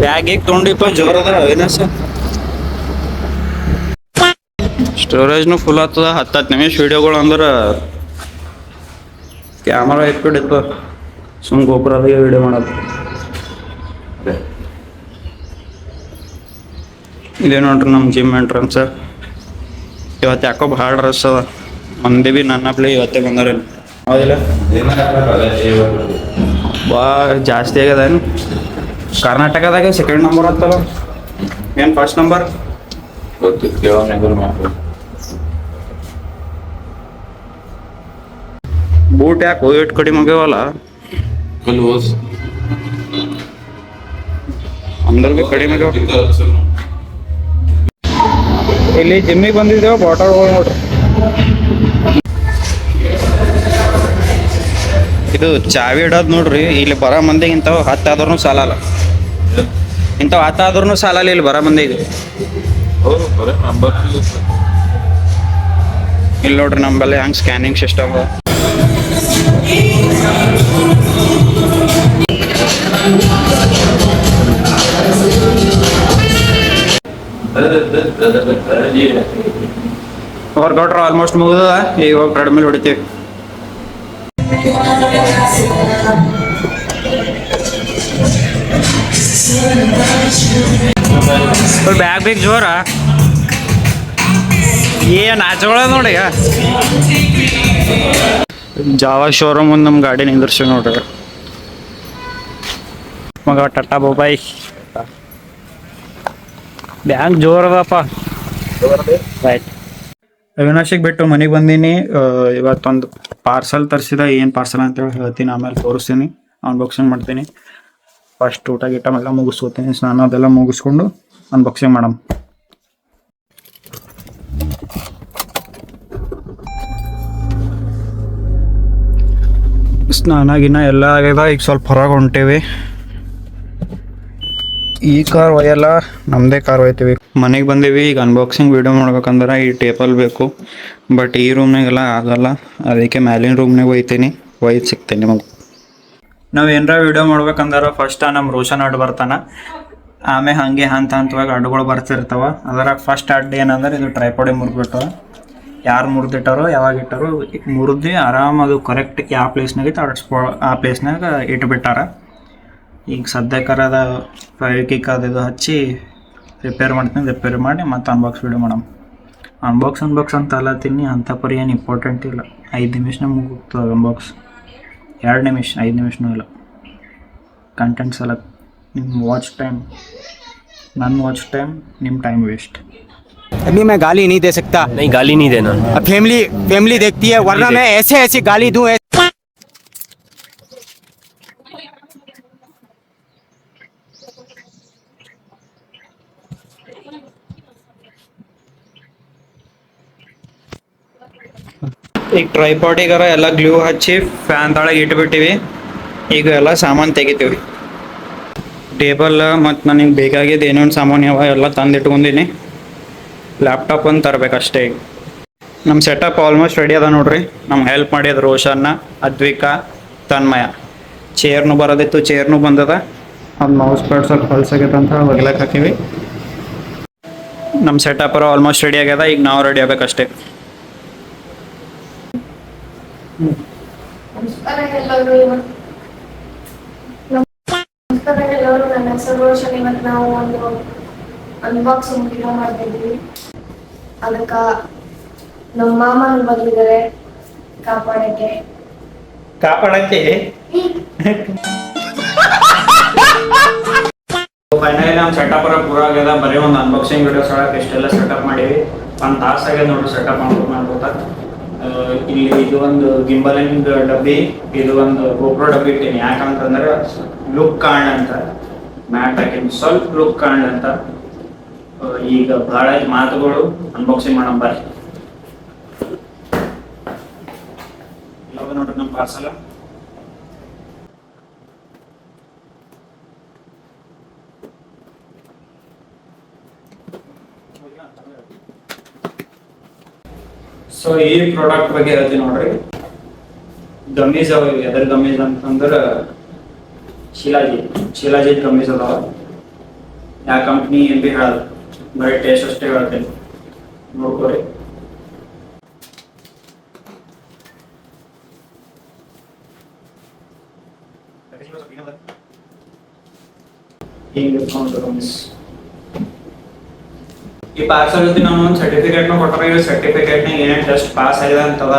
Bag ಈಗ ತೊಗೊಂಡಿಪ್ಪ ಜೋರದ Avinash. ಸ್ಟೋರೇಜ್ನು full ಆಗ್ತದ. 10 ನಿಮಿಷ ವಿಡಿಯೋಗಳು ಅಂದ್ರೆ ಕ್ಯಾಮರಾ ಇಟ್ಬಿಟ್ಟಿತ್ತು. ಸುಮ್ ಗೋಪುರದಾಗೆ ವಿಡಿಯೋ ಮಾಡೋದು. ಇದೇ ನೋಡ್ರಿ ನಮ್ಮ ಜಿಮ್ ಎಂಟ್ರನ್ಸ್. ಇವತ್ತು ಯಾಕೋ ಭಾಳ ರಶ್ ಅದ. ಮಂದಿ ಭೀ ನನ್ನ ಪ್ಲೇ ಇವತ್ತೇ ಬಂದಾರ. ಹೌದಿಲ್ಲ ಭಾಳ ಜಾಸ್ತಿ ಆಗ್ಯದ. ಏನು ಕರ್ನಾಟಕದಾಗ ಸೆಕೆಂಡ್ ನಂಬರ್ ಅಂತಲ್ಲ, ಏನು ಫಸ್ಟ್ ನಂಬರ್ ಬೂಟ್ ಯಾಕೆ ಇಟ್ಟು ಕಡಿಮೆ ಆಗ್ಯಾವಲ್ಲ. ಅಂದ್ರೆ ಭೀ ಕಡಿಮೆ ಆಗ್ಯಾವ. ಇಲ್ಲಿ ಜಿಮ್ಮಿಗೆ ಬಂದಿದ್ದೇವೆ. ಬಾಟಲ್ಗಳು ನೋಡ್ರಿ. ಇದು ಚಾವಿ ಇಡೋದು ನೋಡ್ರಿ. ಇಲ್ಲಿ ಬರೋ ಮಂದಿಗೆ ಇಂಥವು 10 ಆದ್ರೂ ಸಾಲಲ್ಲ. ಇಂಥವು 10 ಆದ್ರೂ ಸಾಲಲ್ಲ ಇಲ್ಲಿ ಬರೋ ಮಂದಿಗೆ. ಇಲ್ಲಿ ನೋಡ್ರಿ ನಮ್ಮಲ್ಲಿ ಹಂಗೆ ಸ್ಕ್ಯಾನಿಂಗ್ ಸಿಸ್ಟಮ್. ವರ್ಕೌಟ್ರ್ ಆಲ್ಮೋಸ್ಟ್ ಮುಗಿದ. ಈಗ ಟ್ರೆಡ್ಮಿಲ್ ಹೊಡಿತೀವಿ. ಬ್ಯಾಗ್ ಬೇಕು ಜೋರ. ಏನು ನಾಚಗಳ ನೋಡಿ. ಈಗ ಜಾವಾ ಶೋರೂಮ್ ಒಂದು ನಮ್ಮ ಗಾಡಿ ನಿಂದಿರ್ಸಿ ನೋಡ್ರಿ. ಮಗ ಟಾಟಾ ಬಾಯ್. ಬ್ಯಾಗ್ ಜೋರದಪ್ಪ. ರೈಟ್. ಅವಿನಾಶಿಗೆ ಬಿಟ್ಟು ಮನೆಗೆ ಬಂದೀನಿ. ಇವತ್ತೊಂದು ಪಾರ್ಸಲ್ ತರಿಸಿದ. ಏನು ಪಾರ್ಸಲ್ ಅಂತೇಳಿ ಹೇಳ್ತೀನಿ, ಆಮೇಲೆ ತೋರಿಸ್ತೀನಿ, ಅನ್ಬಾಕ್ಸಿಂಗ್ ಮಾಡ್ತೀನಿ. ಫಸ್ಟ್ ಊಟ ಗೀಟ ಎಲ್ಲ ಮುಗಿಸ್ಕೋತೀನಿ. ಸ್ನಾನ ಅದೆಲ್ಲ ಮುಗಿಸ್ಕೊಂಡು ಅನ್ಬಾಕ್ಸಿಂಗ್ ಮಾಡಮ್. ಸ್ನಾನ ಗಿನ ಎಲ್ಲ ಆಗ್ಯದ. ಈಗ ಸ್ವಲ್ಪ ಹೊರಗೆ ಹೊಂಟೇವಿ. ಈ ಕಾರ್ ಒಯ್ಯಲ್ಲ, ನಮ್ಮದೇ ಕಾರ್ ಒಯ್ತೀವಿ. ಮನೆಗೆ ಬಂದೀವಿ. ಈಗ ಅನ್ಬಾಕ್ಸಿಂಗ್ ವಿಡಿಯೋ ಮಾಡ್ಬೇಕಂದ್ರೆ ಈ ಟೇಬಲ್ ಬೇಕು. ಬಟ್ ಈ ರೂಮ್ನಾಗೆಲ್ಲ ಆಗಲ್ಲ. ಅದಕ್ಕೆ ಮ್ಯಾಲಿನ ರೂಮ್ನಾಗ ಒಯ್ತೀನಿ. ಒಯ್ದು ಸಿಗ್ತೇನೆ ನಿಮಗೆ. ನಾವು ಏನಾರ ವಿಡಿಯೋ ಮಾಡ್ಬೇಕಂದ್ರೆ ಫಸ್ಟ್ ನಮ್ಮ ರೋಷನ್ ಅಡ್ಡು ಬರ್ತಾನೆ. ಆಮೇಲೆ ಹಾಗೆ ಹಂತವಾಗಿ ಅಡ್ಡುಗಳು ಬರ್ತಿರ್ತಾವ. ಅದರಾಗ ಫಸ್ಟ್ ಅಡ್ಡು ಏನಂದ್ರೆ ಇದು ಟ್ರೈಪಾಡಿ ಮುರಿದ್ಬಿಟ್ಟು. ಯಾರು ಮುರಿದಿಟ್ಟಾರೋ ಯಾವಾಗ ಇಟ್ಟಾರೋ ಮುರಿದು ಆರಾಮ ಅದು ಕರೆಕ್ಟ್ ಯಾವ ಪ್ಲೇಸ್ನಾಗ ಇತ್ತು ಆ ಪ್ಲೇಸ್ನಾಗ ಇಟ್ಬಿಟ್ಟಾರ. ಈಗ ಸದ್ಯಕ್ಕರ ಅದ ಫೈವಿಕಿಕ್ ಅದು ಹಚ್ಚಿ ರಿಪೇರ್ ಮಾಡ್ತೀನಿ. ರಿಪೇರ್ ಮಾಡಿ ಮತ್ತು ಅನ್ಬಾಕ್ಸ್ ವಿಡಿಯೋ ಮಾಡಮ್. ಅನ್ಬಾಕ್ಸ್ ಅಂತ ಅಲ್ಲತ್ತೀನಿ. ಅಂಥ ಪರಿ ಏನು ಇಂಪಾರ್ಟೆಂಟ್ ಇಲ್ಲ. 5 ನಿಮಿಷನೇ ಮುಗಿಸ್ತದೆ ಅನ್ಬಾಕ್ಸ್. 2 ನಿಮಿಷ, 5 ನಿಮಿಷನೂ ಇಲ್ಲ. ಕಂಟೆಂಟ್ಸ್ ಎಲ್ಲ ನಿಮ್ಮ ವಾಚ್ ಟೈಮ್, ನನ್ನ ವಾಚ್ ಟೈಮ್, ನಿಮ್ಮ ಟೈಮ್ ವೇಸ್ಟ್. अभी मैं गाली नहीं दे सकता. नहीं गाली नहीं देना. अब फैमिली देखती है, वरना मैं ऐसे गाली दूं. ಈಗ ಟ್ರೈಪಾಡಿಗಾರ ಎಲ್ಲ ಗ್ಲೂ ಹಚ್ಚಿ ಫ್ಯಾನ್ ತಾಳಗೆ ಇಟ್ಬಿಟ್ಟಿವಿ. ಈಗ ಎಲ್ಲ ಸಾಮಾನು ತೆಗಿತೀವಿ. ಟೇಬಲ್ ಮತ್ತು ನನಗೆ ಬೇಕಾಗಿದ್ದು ಏನೇನು ಸಾಮಾನು ಯಾವ ಎಲ್ಲ ತಂದು ಇಟ್ಕೊಂಡಿನಿ. ಲ್ಯಾಪ್ಟಾಪ್ ಒಂದು ತರಬೇಕಷ್ಟೇ. ಈಗ ನಮ್ಮ ಸೆಟಪ್ ಆಲ್ಮೋಸ್ಟ್ ರೆಡಿ ಅದ ನೋಡ್ರಿ. ನಮ್ಗೆ ಹೆಲ್ಪ್ ಮಾಡಿದ್ರು ರೋಷನ್ನ, ಅದ್ವಿಕಾ, ತನ್ಮಯ. ಚೇರ್ನು ಬರೋದಿತ್ತು, ಚೇರ್ನು ಬಂದದ. ಅದು ಮೌಸ್ ಪ್ಯಾಡ್ ಸ್ವಲ್ಪ ಹೊಲ್ಸಾಗೈತೆ ಅಂತ ಒಗ್ಲಕ್ಕೆ ಹಾಕಿವಿ. ನಮ್ಮ ಸೆಟಪ್ ಆಲ್ಮೋಸ್ಟ್ ರೆಡಿ ಆಗ್ಯದ. ಈಗ ನಾವು ರೆಡಿ ಆಗ್ಬೇಕಷ್ಟೇ. ನಮಸ್ಕಾರ ಎಲ್ಲರೂ, ನನ್ನ ಹೆಸರು ರೋಷನ್. ಇವತ್ತು ನಾವು ಒಂದು ಅನ್ಬಾಕ್ಸಿಂಗ್ ವಿಡಿಯೋ ಮಾಡ್ತಿದ್ವಿ. ಅದಕ್ಕೆ ನಮ್ಮ ಮಾಮನ ಬಂದಿದ್ದಾರೆ ಕಾಪಾಡಕ್ಕೆ. ಫೈನಲಿ ನಮ್ಮ ಸೆಟಪ್ ಪೂರ ಆಗ್ಯದ. ಬರೀ ಒಂದು ಅನ್ಬಾಕ್ಸಿಂಗ್ ವಿಡಿಯೋ ಸಳಕ್ಕೆ ಎಷ್ಟೆಲ್ಲ ಸೆಟಪ್ ಮಾಡೀವಿ. 1 ತಾಸು ಆಗ್ಯದ ನೋಡ್ರಿ ಸೆಟಪ್ ಮಾಡ್ಬೋದ. ಇಲ್ಲಿ ಇದು ಒಂದು ಗಿಂಬಲಿಂಗ್ ಡಬ್ಬಿ, ಇದು ಒಂದು ಗೋಪ್ರೋ ಡಬ್ಬಿ ಇಟ್ಟೀನಿ. ಯಾಕಂತಂದ್ರೆ ಲುಕ್ ಕಾಣ್ ಅಂತ, ಮ್ಯಾಟ್ ಹಾಕಿನಿ, ಸ್ವಲ್ಪ ಲುಕ್ ಕಾಣ್ ಅಂತ. ಈಗ ಬಹಳ ಮಾತುಗಳು ಅನ್ಬಾಕ್ಸಿಂಗ್ ಮಾಡಮ್ ಬರ್ರಿ. ನೋಡ್ರಿ ನಮ್ಮ ಪಾರ್ಸಲ್. ಸೊ ಈ ಪ್ರಾಡಕ್ಟ್ ಬಗ್ಗೆ ಹೇಳ್ತೀನಿ ನೋಡ್ರಿ. ಗಮ್ಮೀಸ್ ಅವ. ಎದ್ರ ಗಮ್ಮೀಸ್ ಅಂತಂದ್ರೆ ಶಿಲಾಜಿ ಗಮ್ಮೀಸ್ ಅದಾವ. ಯಾವ ಕಂಪ್ನಿ ಏನು ಭೀ ಹೇಳೋದು, ಬರೀ ಟೇಸ್ಟ್ ಅಷ್ಟೇ ಹೇಳ್ತೇನೆ, ನೋಡ್ಕೊರಿ. ಈ ಪಾರ್ಸಲ್ ಜೊತೆ ನಾವು ಒಂದು ಸರ್ಟಿಫಿಕೇಟ್ನ ಕೊಟ್ಟರೆ, ಈ ಸರ್ಟಿಫಿಕೇಟ್ನಾಗ ಏನೇನು ಟೆಸ್ಟ್ ಪಾಸ್ ಆಗಿದೆ ಅಂತದ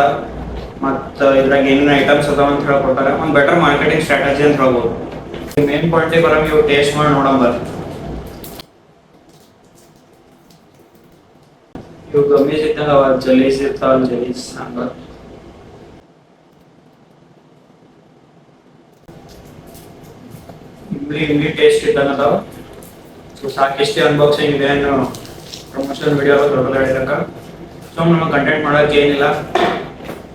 ಮತ್ತು ಇದ್ರಾಗ ಏನೇನು ಐಟಮ್ಸ್ ಅದಾವ ಅಂತ ಹೇಳ್ಕೊಡ್ತಾರೆ. ಒಂದು ಬೆಟರ್ ಮಾರ್ಕೆಟಿಂಗ್ ಸ್ಟ್ರಾಟಜಿ ಅಂತ ಹೇಳ್ಬೋದು. ಮೇನ್ ಪಾಯಿಂಟಿಗೆ ಬರೋಂಗೆ ಇವು ಟೇಸ್ಟ್ ಮಾಡಿ ನೋಡಂಬರ್. ಇವು ಗಮ್ಮೀಸ್ ಇದ್ದಂಗೆ ಅವ ಜಲೀಸ್ ಇರ್ತಾವ, ಜಲೀಸ್ ಸಾಂಬಾರ್. ಇಮ್ಲಿ ಟೇಸ್ಟ್ ಇದ್ದಂಗೆ ಅದಾವ. ಸೊ ಸಾಕಿಷ್ಟೇ ಅನ್ಬಾಕ್ಸಿಂಗ್ ಇದೇನು ಪ್ರಮೋಷನ್ ವಿಡಿಯೋ ದೊಡ್ಡದಾಗಿದ್ದಕ್ಕ. ಸೊ ನಮಗೆ ಕಂಟೆಂಟ್ ಮಾಡೋಕೆ ಏನಿಲ್ಲ,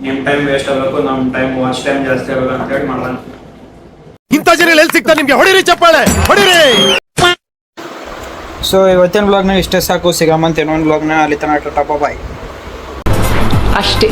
ನಿಮ್ಮ ಟೈಮ್ ವೇಸ್ಟ್ ಆಗಬೇಕು, ನಮ್ಮ ಟೈಮ್ ವಾಚ್ ಟೈಮ್ ಜಾಸ್ತಿ ಆಗಬೇಕು ಅಂತೇಳಿ ಮಾಡೋಣ. ಇಂಥ ಜನ ಎಲ್ಲಿ ಸಿಗ್ತಾರೆ ನಿಮ್ಗೆ? ಹೊಡಿರಿ ಚಪ್ಪಾಳೆ, ಹೊಡಿರಿ. ಸೊ ಇವತ್ತಿನ ಬ್ಲಾಗ್ನ ಇಷ್ಟೇ ಸಾಕು. ಸಿಗಮಂತ ಇನ್ನೊಂದು ಬ್ಲಾಗ್ನ. ಅಲ್ಲಿ ತನಕ ಟಾಟಾ ಬಾಯ್ ಅಷ್ಟೇ.